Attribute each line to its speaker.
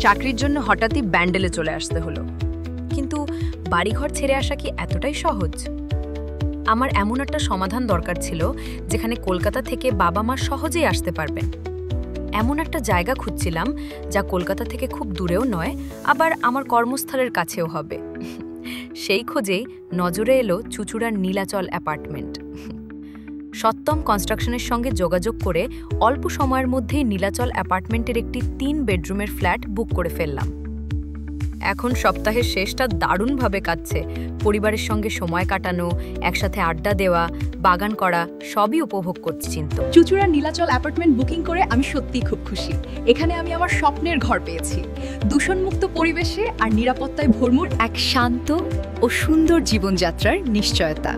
Speaker 1: চাকরির জন্য হঠাৎই ব্যান্ডেলে চলে আসতে হলো। কিন্তু বাড়িঘর ছেড়ে আসা কি এতটাই সহজ? আমার এমন একটা সমাধান দরকার ছিল যেখানে কলকাতা থেকে বাবা মা সহজেই আসতে পারবেন। এমন একটা জায়গা খুঁজছিলাম যা কলকাতা থেকে খুব দূরেও নয়, আবার আমার কর্মস্থলের কাছেও হবে। সেই খোঁজেই নজরে এলো চুঁচুড়ার নীলাচল অ্যাপার্টমেন্ট। সত্যম কনস্ট্রাকশনের সঙ্গে যোগাযোগ করে অল্প সময়ের মধ্যেই নীলাচল অ্যাপার্টমেন্টের একটি 3 বেডরুমের ফ্ল্যাট বুক করে ফেললাম। এখন সপ্তাহের শেষটা দারুণভাবে কাটছে। পরিবারের সঙ্গে সময় কাটানো, একসাথে আড্ডা দেওয়া, বাগান করা সবই উপভোগ করছি। চিন্তা
Speaker 2: চুঁচুড়ার নীলাচল অ্যাপার্টমেন্ট বুকিং করে আমি সত্যিই খুব খুশি। এখানে আমি আমার স্বপ্নের ঘর পেয়েছি, দূষণমুক্ত পরিবেশে আর নিরাপত্তায় ভরপুর এক শান্ত ও সুন্দর জীবনযাত্রার নিশ্চয়তা।